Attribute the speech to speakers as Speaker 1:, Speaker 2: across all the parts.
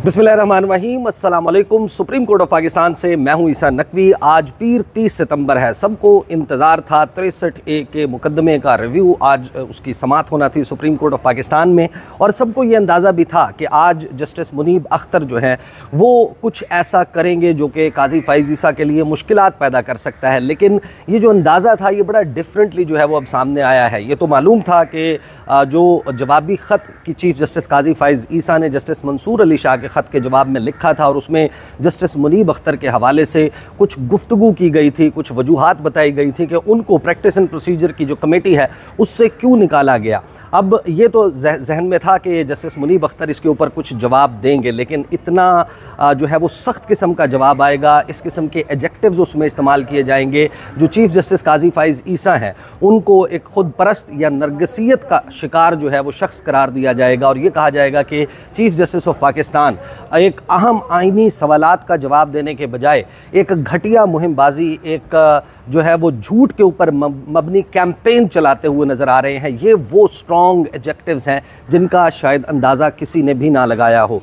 Speaker 1: बिस्मिल्लाहिर्रहमानिर्रहीम, अस्सलाम वालेकुम। सुप्रीम कोर्ट ऑफ पाकिस्तान से मैं हूं ईसा नकवी। आज पीर 30 सितंबर है। सबको इंतज़ार था 63A के मुकदमे का रिव्यू, आज उसकी समाअत होना थी सुप्रीम कोर्ट ऑफ पाकिस्तान में, और सबको ये अंदाज़ा भी था कि आज जस्टिस मुनीब अख्तर जो हैं वो कुछ ऐसा करेंगे जो कि काजी फ़ाइज़ ईसा के लिए मुश्किलात पैदा कर सकता है। लेकिन ये जो अंदाज़ा था ये बड़ा डिफरेंटली जो है वो अब सामने आया है। ये तो मालूम था कि जो जवाबी ख़त की चीफ़ जस्टिस काजी फ़ाइज़ ईसा ने जस्टिस मंसूर अली शाह के ख़त के जवाब में लिखा था और उसमें जस्टिस मुनीब अख्तर के हवाले से कुछ गुफ्तगू की गई थी, कुछ वजूहात बताई गई थी कि उनको प्रैक्टिस एंड प्रोसीजर की जो कमेटी है उससे क्यों निकाला गया। अब ये तो जहन में था कि जस्टिस मुनीब अख्तर इसके ऊपर कुछ जवाब देंगे, लेकिन इतना जो है वो सख्त किस्म का जवाब आएगा, इस किस्म के एडजेक्टिव्स उसमें इस्तेमाल किए जाएंगे जो चीफ़ जस्टिस काजी फ़ाइज़ ईसा हैं उनको एक ख़ुद परस्त या नरगसियत का शिकार जो है वो शख्स करार दिया जाएगा, और ये कहा जाएगा कि चीफ़ जस्टिस ऑफ पाकिस्तान एक अहम आइनी सवालात का जवाब देने के बजाय एक घटिया मुहिमबाजी, एक जो है वो झूठ के ऊपर मबनी कैंपेन चलाते हुए नज़र आ रहे हैं। ये वो स्ट्रॉन्ग एडजेक्टिव्स हैं जिनका शायद अंदाज़ा किसी ने भी ना लगाया हो।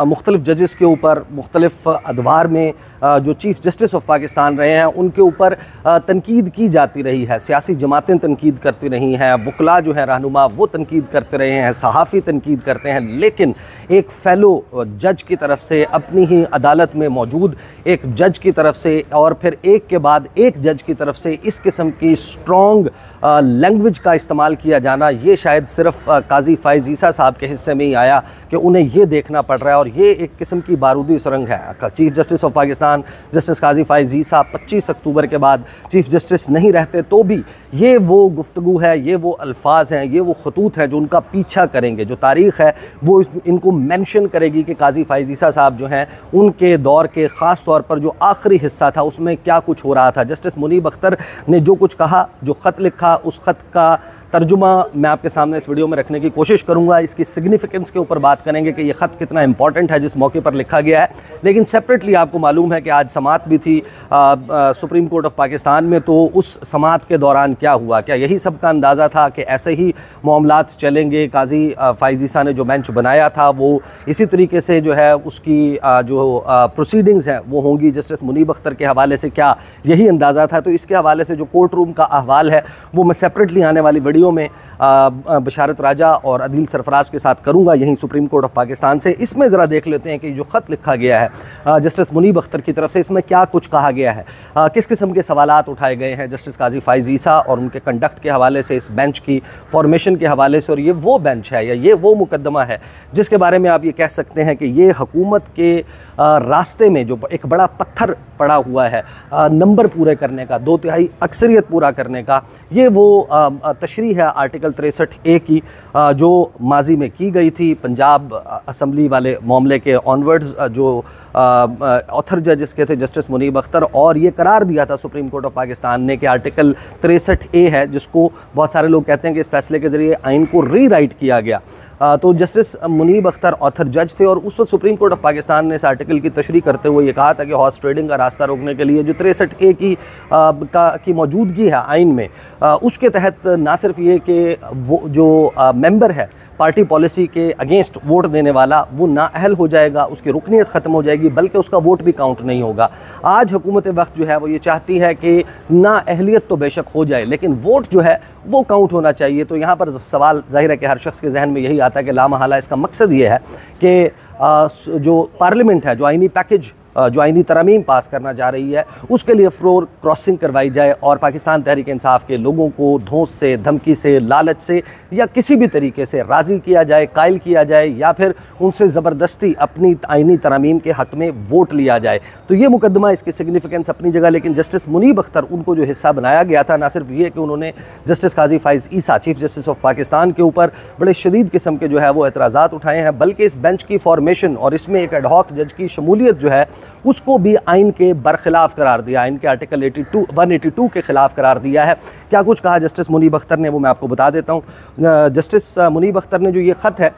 Speaker 1: मुख्तलिफ जजेस के ऊपर मुख्तलिफ अदवार में जो चीफ़ जस्टिस ऑफ पाकिस्तान रहे हैं उनके ऊपर तनकीद की जाती रही है, सियासी जमातें तनकीद करती रही हैं, वकला जो है रहनुमा वो तनकीद करते रहे हैं, सहाफ़ी तनकीद करते हैं, लेकिन एक फ़ेलो जज की तरफ से, अपनी ही अदालत में मौजूद एक जज की तरफ से, और फिर एक के बाद एक जज की तरफ से इस किस्म की स्ट्रॉन्ग लैंग्वेज का इस्तेमाल किया जाना, ये शायद सिर्फ काजी फ़ाइज़ ईसा साहब के हिस्से में ही आया कि उन्हें ये देखना पड़ रहा है, और ये एक किस्म की बारूदी सुरंग है। Chief justice of Pakistan justice Qazi Faez Isa 25 अक्टूबर के बाद चीफ़ जस्टिस नहीं रहते तो भी ये वो गुफ्तगू है, ये वो अल्फाज हैं, ये वो खतूत हैं जो उनका पीछा करेंगे, जो तारीख़ है वो इनको मेंशन करेगी कि काजी फ़ाइज़ ईसा साहब जो हैं उनके दौर के ख़ास तौर पर जो आखिरी हिस्सा था उसमें क्या कुछ हो रहा था। जस्टिस मुनीब अख्तर ने जो कुछ कहा, जो ख़त लिखा, उस ख़त का तर्जुमा मैं आपके सामने इस वीडियो में रखने की कोशिश करूंगा। इसकी सिग्निफिकेंस के ऊपर बात करेंगे कि ये ख़त कितना इंपॉर्टेंट है जिस मौके पर लिखा गया है। लेकिन सेपरेटली आपको मालूम है कि आज समाअत भी थी सुप्रीम कोर्ट ऑफ पाकिस्तान में, तो उस समाअत के दौरान क्या हुआ, क्या यही सब का अंदाज़ा था कि ऐसे ही मामलात चलेंगे? काजी फ़ाइज़ ईसा ने जो बेंच बनाया था वो इसी तरीके से जो है उसकी जो प्रोसीडिंग्स हैं वो होंगी। जस्टिस मुनीब अख्तर के हवाले से क्या यही अंदाज़ा था? तो इसके हवाले से जो कोर्ट रूम का अहवाल है वो मैं सेपरेटली आने वाली वीडियो में बशारत राजा और अदील सरफराज के साथ करूंगा यहीं सुप्रीम कोर्ट ऑफ पाकिस्तान से। इसमें ज़रा देख लेते हैं कि जो ख़त लिखा गया है जस्टिस मुनीब अख्तर की तरफ से, इसमें क्या कुछ कहा गया है, किस किस्म के सवालात उठाए गए हैं जस्टिस काजी फ़ाइज़ ईसा और उनके कंडक्ट के हवाले से, इस बेंच की फॉर्मेशन के हवाले से। और ये वो बेंच है या ये वो मुकदमा है जिसके बारे में आप ये कह सकते हैं कि ये हुकूमत के रास्ते में जो एक बड़ा पत्थर पड़ा हुआ है नंबर पूरे करने का, 2/3 अक्सरियत पूरा करने का, ये वो तशरीह है आर्टिकल 63A की जो माजी में की गई थी पंजाब असम्बली वाले मामले के ऑनवर्ड्स। जो ऑथर जज के थे जस्टिस मुनीब अख्तर, और ये करार दिया था सुप्रीम कोर्ट ऑफ पाकिस्तान ने कि आर्टिकल 63A है जिसको बहुत सारे लोग कहते हैं कि इस फैसले के ज़रिए आइन को रीराइट किया गया। तो जस्टिस मुनीब अख्तर ऑथर जज थे और उस वक्त सुप्रीम कोर्ट ऑफ पाकिस्तान ने इस आर्टिकल की तशरीह करते हुए ये कहा था कि हॉर्स ट्रेडिंग का रास्ता रोकने के लिए जो 63A की मौजूदगी है आइन में, उसके तहत ना सिर्फ ये कि वो जो मेंबर है पार्टी पॉलिसी के अगेंस्ट वोट देने वाला वो नाअहल हो जाएगा, उसकी रुकनीत ख़त्म हो जाएगी, बल्कि उसका वोट भी काउंट नहीं होगा। आज हुकूमत वक्त जो है वो ये चाहती है कि नाअहलियत तो बेशक हो जाए लेकिन वोट जो है वो काउंट होना चाहिए। तो यहाँ पर सवाल ज़ाहिर है कि हर शख्स के जहन में यही आता है कि लामहला इसका मकसद ये है कि जो पार्लियामेंट है, जो आइनी पैकेज, जो आइनी तरमीम पास करना जा रही है, उसके लिए फ्लोर क्रॉसिंग करवाई जाए और पाकिस्तान तहरीक इंसाफ के लोगों को धौंस से, धमकी से, लालच से या किसी भी तरीके से राज़ी किया जाए, कायल किया जाए, या फिर उनसे ज़बरदस्ती अपनी आइनी तरमीम के हक़ में वोट लिया जाए। तो ये मुकदमा, इसकी सिग्निफिकेंस अपनी जगह, लेकिन जस्टिस मुनीब अख्तर उनको जो हिस्सा बनाया गया था, ना सिर्फ ये कि उन्होंने justice Qazi Faez Isa chief justice of Pakistan के ऊपर बड़े शदीद किस्म के जो है वो एतराज़ात उठाए हैं, बल्कि इस बेंच की फॉर्मेशन और इसमें एक एडहॉक जज की शमूलियत जो है उसको भी आइन के बरखिलाफ़ करार दिया, आइन के आर्टिकल 182 के ख़िलाफ़ करार दिया है। क्या कुछ कहा जस्टिस मुनीब अख्तर ने वो मैं आपको बता देता हूँ। जस्टिस मुनीब अख्तर ने जो ये ख़त है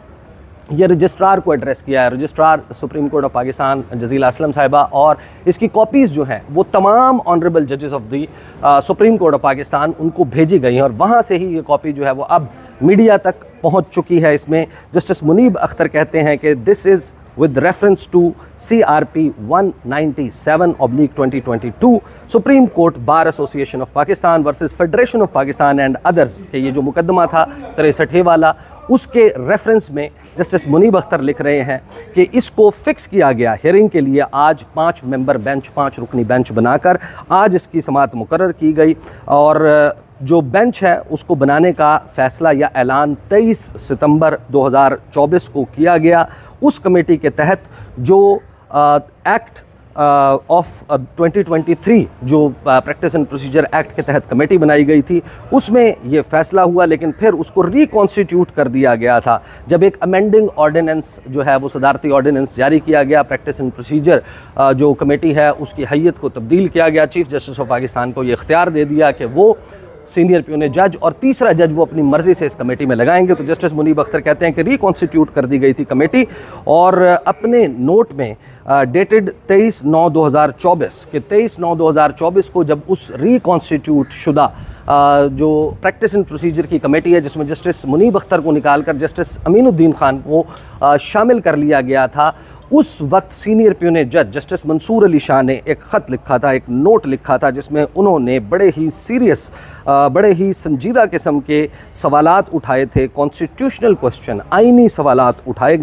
Speaker 1: ये रजिस्ट्रार को एड्रेस किया है। Registrar supreme court of Pakistan Jazeela Aslam साहिबा, और इसकी कॉपीज़ जो हैं वो तमाम ऑनरेबल जजेस of the supreme court of Pakistan उनको भेजी गई हैं, और वहाँ से ही ये कॉपी जो है वो अब मीडिया तक पहुंच चुकी है। इसमें जस्टिस मुनीब अख्तर कहते हैं कि this is with reference to CRP 197/2022 Supreme Court Bar Association of Pakistan versus Federation of Pakistan and others कि ये जो मुकदमा था 63 वाला, उसके रेफरेंस में जस्टिस मुनीब अख्तर लिख रहे हैं कि इसको फिक्स किया गया हियरिंग के लिए। आज 5 मेंबर बेंच, 5 रुकनी बेंच बनाकर आज इसकी समाअत मुकर्रर की गई और जो बेंच है उसको बनाने का फ़ैसला या ऐलान 23 सितंबर 2024 को किया गया। उस कमेटी के तहत जो एक्ट ऑफ 2023 जो प्रैक्टिस एंड प्रोसीजर एक्ट के तहत कमेटी बनाई गई थी, उसमें ये फ़ैसला हुआ, लेकिन फिर उसको रिकॉन्स्टिट्यूट कर दिया गया था जब एक अमेंडिंग ऑर्डिनेंस जो है वो सदारती ऑर्डिनेंस जारी किया गया। प्रैक्टिस एंड प्रोसीजर जो कमेटी है उसकी हैयत को तब्दील किया गया। चीफ़ जस्टिस ऑफ पाकिस्तान को ये इख्तियार दे दिया कि वो सीनियर प्यून जज और तीसरा जज वो अपनी मर्ज़ी से इस कमेटी में लगाएंगे। तो जस्टिस मुनीब अख्तर कहते हैं कि रिकॉन्स्टिट्यूट कर दी गई थी कमेटी और अपने नोट में डेटेड 23/9/2024 के 23/9/2024 को जब उस रिकॉन्स्टिट्यूट शुदा जो प्रैक्टिस एंड प्रोसीजर की कमेटी है जिसमें जस्टिस मुनीब अख्तर को निकालकर जस्टिस अमीनुद्दीन खान को शामिल कर लिया गया था, उस वक्त सीनियर प्यून जज जस्टिस मंसूर अली शाह ने एक ख़त लिखा था, एक नोट लिखा था जिसमें उन्होंने बड़े ही सीरियस, बड़े ही संजीदा किस्म के सवालात उठाए थे। कॉन्स्टिट्यूशनल क्वेश्चन, आइनी सवालात उठाए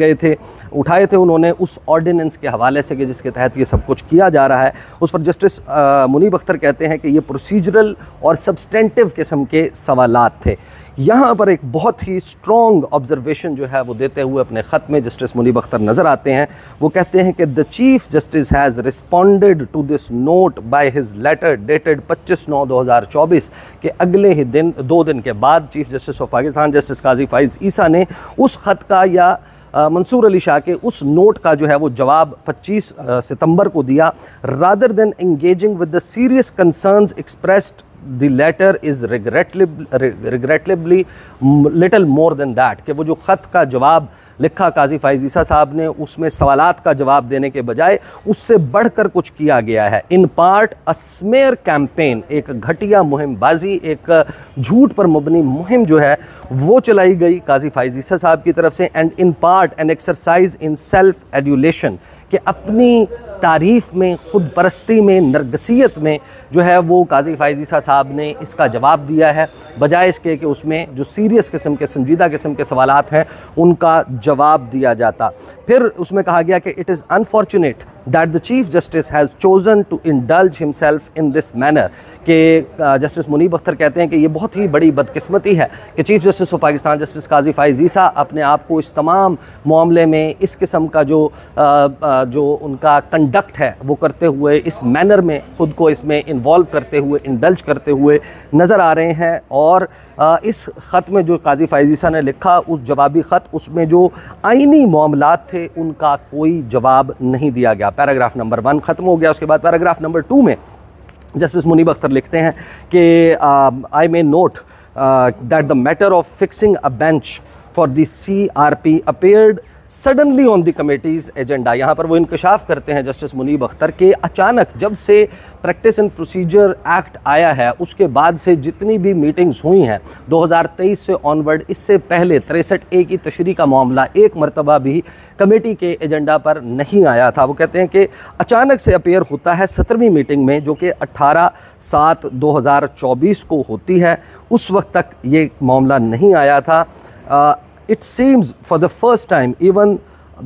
Speaker 1: थे उन्होंने उस ऑर्डिनेंस के हवाले से कि जिसके तहत ये सब कुछ किया जा रहा है। उस पर जस्टिस मुनीब अख्तर कहते हैं कि ये प्रोसीजरल और सब्सटेंटिव किस्म के सवालात थे। यहाँ पर एक बहुत ही स्ट्रॉन्ग ऑब्जर्वेशन जो है वो देते हुए अपने ख़त में जस्टिस मुनीब अख्तर नज़र आते हैं। वो कहते हैं कि the chief justice has responded to this note by his letter dated 25/9/2024 के अगले ही दिन, 2 दिन के बाद chief justice of Pakistan justice Qazi Faez Isa ने उस ख़त का या मंसूर अली शाह के उस नोट का जो है वो जवाब 25 सितंबर को दिया। Rather than engaging with the serious concerns expressed the letter is regrettably little more than that कि वो जो ख़त का जवाब लिखा काजी फ़ाइज़ ईसा साहब ने, उसमें सवालात का जवाब देने के बजाय उससे बढ़कर कुछ किया गया है। In part a smear campaign, एक घटिया मुहिमबाजी, एक झूठ पर मबनी मुहिम जो है वो चलाई गई काजी फ़ाइज़ ईसा साहब की तरफ से। And in part an exercise in self adulation कि अपनी तारीफ़ में, ख़ुद परस्ती में, नरगसियत में जो है वो काजी फ़ाइज़ ईसा साहब ने इसका जवाब दिया है, बजाय इसके कि उसमें जो सीरियस किस्म के, संजीदा किस्म के सवालात हैं उनका जवाब दिया जाता। फिर उसमें कहा गया कि it is unfortunate that the chief justice has chosen to indulge himself in this manner कि जस्टिस मुनीब अख्तर कहते हैं कि ये बहुत ही बड़ी बदकिस्मती है कि chief justice of Pakistan justice Qazi Faez Isa अपने आप को इस तमाम मामले में इस किस्म का जो उनका कंडक्ट है वो करते हुए, इस मैनर में ख़ुद को इसमें इन्वॉल्व करते हुए, इंडल्ज करते हुए नज़र आ रहे हैं। और इस ख़त में जो काजी फ़ाइज़ ईसा ने लिखा, उस जवाबी ख़त, उसमें जो आइनी मामलात थे उनका कोई जवाब नहीं दिया गया। पैराग्राफ नंबर 1 ख़त्म हो गया। उसके बाद पैराग्राफ नंबर 2 में जस्टिस मुनीब अख्तर लिखते हैं कि I may note that the matter of fixing a bench for the CRP appeared suddenly on the committee's agenda. यहाँ पर वो इंकशाफ करते हैं जस्टिस मुनीब अख्तर के अचानक जब से प्रैक्टिस एंड प्रोसीजर एक्ट आया है उसके बाद से जितनी भी मीटिंग्स हुई हैं 2023 से ऑनवर्ड, इससे पहले 63A की तशरीह का मामला एक मरतबा भी कमेटी के एजेंडा पर नहीं आया था। वो कहते हैं कि अचानक से अपीयर होता है 17वीं मीटिंग में जो कि 18/7/2024 को होती है। उस वक्त तक ये मामला नहीं आया था। It seems for the first time, even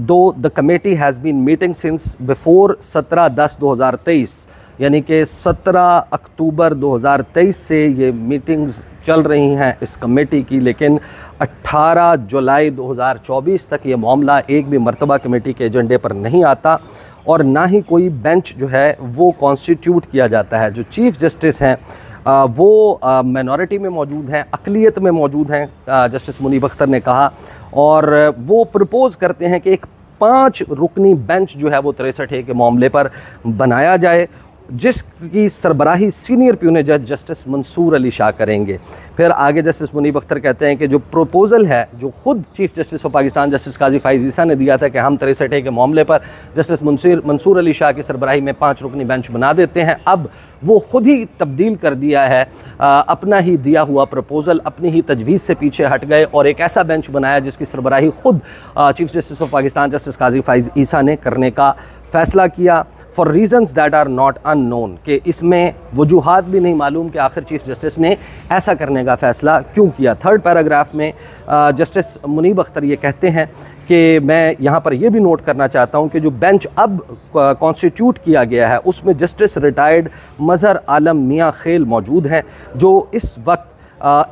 Speaker 1: though the committee has been meeting since before 17/10/2023, यानी कि 17 अक्टूबर 2023 से ये मीटिंग्स चल रही हैं इस कमेटी की, लेकिन 18 जुलाई 2024 तक ये मामला एक भी मरतबा कमेटी के एजेंडे पर नहीं आता और ना ही कोई बेंच जो है वो कॉन्स्टिट्यूट किया जाता है। जो चीफ़ जस्टिस हैं वो मिनॉरिटी में मौजूद हैं, अक़लियत में मौजूद हैं, जस्टिस मुनीब अख्तर ने कहा, और वो प्रपोज़ करते हैं कि एक 5 रुकनी बेंच जो है वो 63A के मामले पर बनाया जाए। जिसकी सरबराही सीनियर प्यून जज जस्टिस मंसूर अली शाह करेंगे। फिर आगे जस्टिस मुनीब अख्तर कहते हैं कि जो प्रोपोज़ल है जो ख़ुद chief justice of Pakistan justice Qazi Faez Isa ने दिया था कि हम 63A के मामले पर जस्टिस मंसूर अली शाह की सरबराही में 5 रुकनी बेंच बना देते हैं, अब वो ख़ुद ही तब्दील कर दिया है, अपना ही दिया हुआ प्रपोज़ल अपनी ही तजवीज़ से पीछे हट गए और एक ऐसा बेंच बनाया जिसकी सरबराही ख़ुद chief justice of Pakistan justice Qazi Faez Isa ने करने का फ़ैसला किया। For reasons that are not unknown, कि इसमें वजूहात भी नहीं मालूम कि आखिर चीफ़ जस्टिस ने ऐसा करने का फ़ैसला क्यों किया। थर्ड पैराग्राफ में जस्टिस मुनीब अख्तर ये कहते हैं कि मैं यहाँ पर यह भी नोट करना चाहता हूँ कि जो बेंच अब कॉन्स्टिट्यूट किया गया है उसमें जस्टिस रिटायर्ड मज़हर आलम मियाँ खेल मौजूद हैं, जो इस वक्त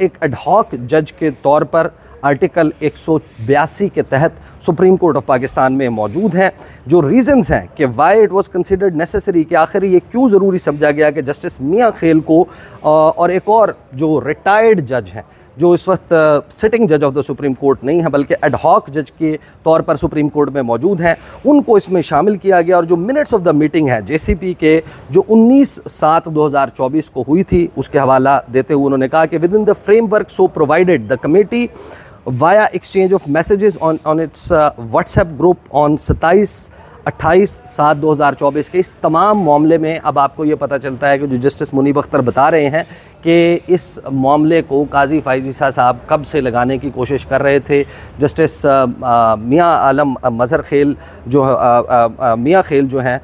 Speaker 1: एक एडहॉक जज के तौर पर आर्टिकल 182 के तहत सुप्रीम कोर्ट ऑफ पाकिस्तान में मौजूद हैं। जो रीज़न्स हैं कि why it was considered necessary, कि आखिर ये क्यों ज़रूरी समझा गया कि जस्टिस मियाँ खेल को और एक और जो रिटायर्ड जज हैं जो इस वक्त सिटिंग जज ऑफ द सुप्रीम कोर्ट नहीं है बल्कि एडहॉक जज के तौर पर सुप्रीम कोर्ट में मौजूद हैं, उनको इसमें शामिल किया गया। और जो मिनट्स ऑफ द मीटिंग है JCP के जो 19/7/2024 को हुई थी उसके हवाला देते हुए उन्होंने कहा कि with in the framework so provided the committee via exchange of messages on it's WhatsApp group on 27-28/7/2024 के इस तमाम मामले में अब आपको ये पता चलता है कि जो जस्टिस मुनीब अख्तर बता रहे हैं कि इस मामले को काजी फ़ाइज़ ईसा साहब कब से लगाने की कोशिश कर रहे थे। जस्टिस मियाँ आलम मज़हर खेल जो मियाँ खेल जो हैं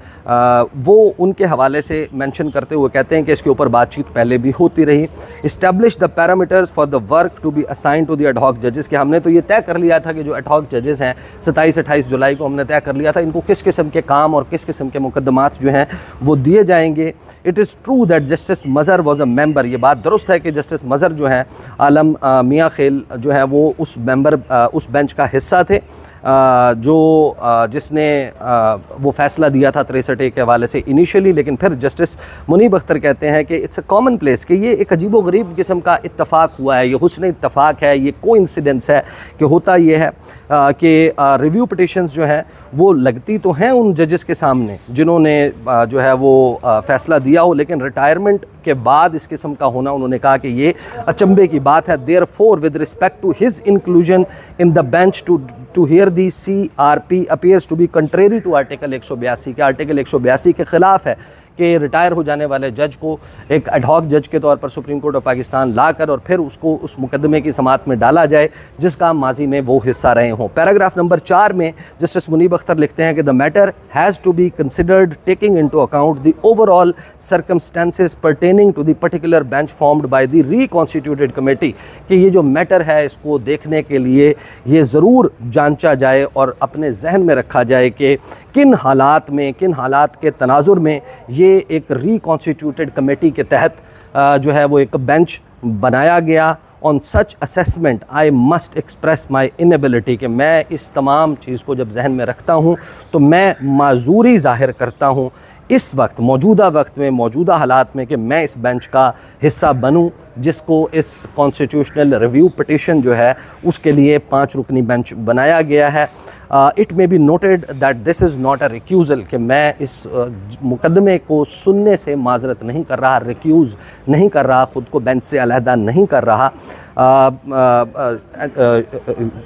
Speaker 1: वो उनके हवाले से मेंशन करते हुए कहते हैं कि इसके ऊपर बातचीत पहले भी होती रही। Establish the parameters for the work to be assign to the ad hoc जजेस, कि हमने तो ये तय कर लिया था कि जो एडहॉक जजेस हैं 27-28 जुलाई को हमने तय कर लिया था इनको किस किस्म के काम और किस किस्म के मुकदमात जो हैं वो दिए जाएंगे। It is true that justice Mazhar was a member, ये बात दुरुस्त है कि जस्टिस मज़हर जो हैं आलम मियाँ खेल जो हैं वो उस बेंच का हिस्सा थे जिसने वो फ़ैसला दिया था 63A के हवाले से इनिशियली। लेकिन फिर जस्टिस मुनीब अख्तर कहते हैं कि इट्स अ कॉमन प्लेस, कि ये एक अजीबो गरीब किस्म का इत्तफ़ाक़ हुआ है, ये हुस्न इत्तफ़ाक़ है, ये कोइंसिडेंस है कि होता ये है कि रिव्यू पिटिशंस जो हैं वो लगती तो हैं उन जजेस के सामने जिन्होंने जो है वो फ़ैसला दिया हो, लेकिन रिटायरमेंट के बाद इस किस्म का होना उन्होंने कहा कि ये अचंभे की बात है। Therefore with respect to his inclusion in the bench to hear the CRP appears to be contrary to article 182, के आर्टिकल 182 के ख़िलाफ़ है कि रिटायर हो जाने वाले जज को एक एडहॉक जज के तौर पर सुप्रीम कोर्ट ऑफ पाकिस्तान लाकर और फिर उसको उस मुकदमे की समाअत में डाला जाए जिसका माजी में वो हिस्सा रहे हों। पैराग्राफ नंबर 4 में जस्टिस मुनीब अख्तर लिखते हैं कि the matter has to be considered taking into account the overall circumstances pertaining to the particular bench formed by the reconstituted committee, कि ये जो मैटर है इसको देखने के लिए ये ज़रूर जांचा जाए और अपने जहन में रखा जाए कि किन हालात में, किन हालात के तनाजुर में ये एक रिकॉन्स्टिट्यूटेड कमेटी के तहत जो है वो एक बेंच बनाया गया। On such assessment I must express my inability, कि मैं इस तमाम चीज़ को जब जहन में रखता हूँ तो मैं माजूरी ज़ाहिर करता हूँ इस वक्त मौजूदा वक्त में मौजूदा हालात में कि मैं इस बेंच का हिस्सा बनूँ जिसको इस कॉन्स्टिट्यूशनल रिव्यू पिटिशन जो है उसके लिए 5 रुकनी बेंच बनाया गया है। It may be noted that this is not a recusal, कि मैं इस मुकदमे को सुनने से माजरत नहीं कर रहा, रिक्यूज़ नहीं कर रहा, ख़ुद को बेंच से अलहदा नहीं कर रहा।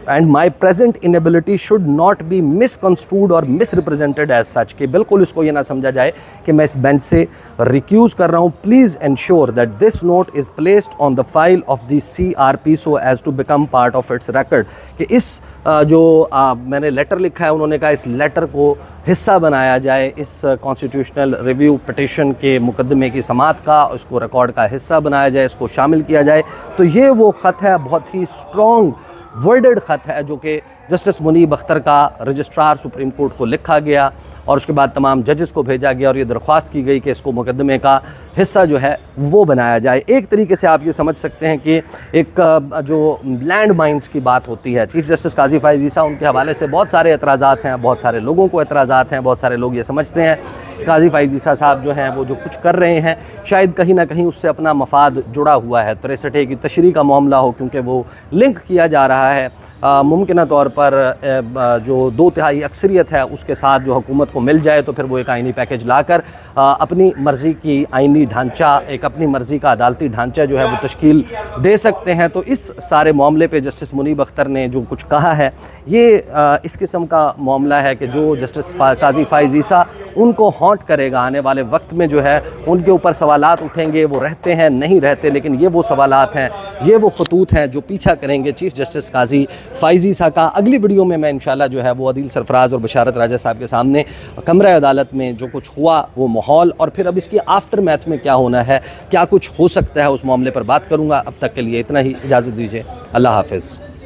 Speaker 1: And my present inability should not be misconstrued और मिसरिप्रेजेंटेड एज सच, कि बिल्कुल इसको ये ना समझा जाए कि मैं इस बेंच से रिक्यूज़ कर रहा हूँ। Please ensure that this note is placed on the file of the CRP so as to become part of its record, कि इस जो मैंने लेटर लिखा है उन्होंने कहा इस लेटर को हिस्सा बनाया जाए इस कॉन्स्टिट्यूशनल रिव्यू पिटिशन के मुकदमे की समाअत का, इसको रिकॉर्ड का हिस्सा बनाया जाए, इसको शामिल किया जाए। तो ये वो ख़त है, बहुत ही स्ट्रॉन्ग वर्डेड ख़त है जो कि जस्टिस मुनीब अख्तर का रजिस्ट्रार सुप्रीम कोर्ट को लिखा गया और उसके बाद तमाम जजेस को भेजा गया और ये दरख्वास्त की गई कि इसको मुकदमे का हिस्सा जो है वो बनाया जाए। एक तरीके से आप ये समझ सकते हैं कि एक जो लैंड माइंस की बात होती है, चीफ़ जस्टिस काजी फ़ाइज़ ईसा उनके हवाले से बहुत सारे एतराज़ात हैं, बहुत सारे लोगों को एतराज़ात हैं, बहुत सारे लोग ये समझते हैं काजी फ़ाइज़ ईसा साहब जो हैं वो जो कुछ कर रहे हैं शायद कहीं ना कहीं उससे अपना मफाद जुड़ा हुआ है, 63A की तशरीह का मामला हो, क्योंकि वो लिंक किया जा रहा है मुमकिन तौर पर जो 2/3 अक्सरियत है उसके साथ जो हुकूमत को मिल जाए तो फिर वो एक आइनी पैकेज लाकर अपनी मर्ज़ी की आइनी ढांचा, एक अपनी मर्ज़ी का अदालती ढांचा जो है वो तश्कील दे सकते हैं। तो इस सारे मामले पे जस्टिस मुनीब अख्तर ने जो कुछ कहा है, ये इस किस्म का मामला है कि जो जस्टिस काजी फ़ाइज़ ईसा उनको हॉन्ट करेगा। आने वाले वक्त में जो है उनके ऊपर सवालात उठेंगे, वो रहते हैं नहीं रहते, लेकिन ये वो सवालात हैं, ये वो खतूत हैं जो पीछा करेंगे चीफ़ जस्टिस काजी फ़ाइज़ ईसा का। अगली वीडियो में मैं इंशाल्लाह जो है वो अदील सरफराज और बशारत राजा साहब के सामने कमरा अदालत में जो कुछ हुआ वो माहौल और फिर अब इसकी आफ्टर मैथ में क्या होना है, क्या कुछ हो सकता है, उस मामले पर बात करूँगा। अब तक के लिए इतना ही, इजाज़त दीजिए, अल्लाह हाफ़िज़।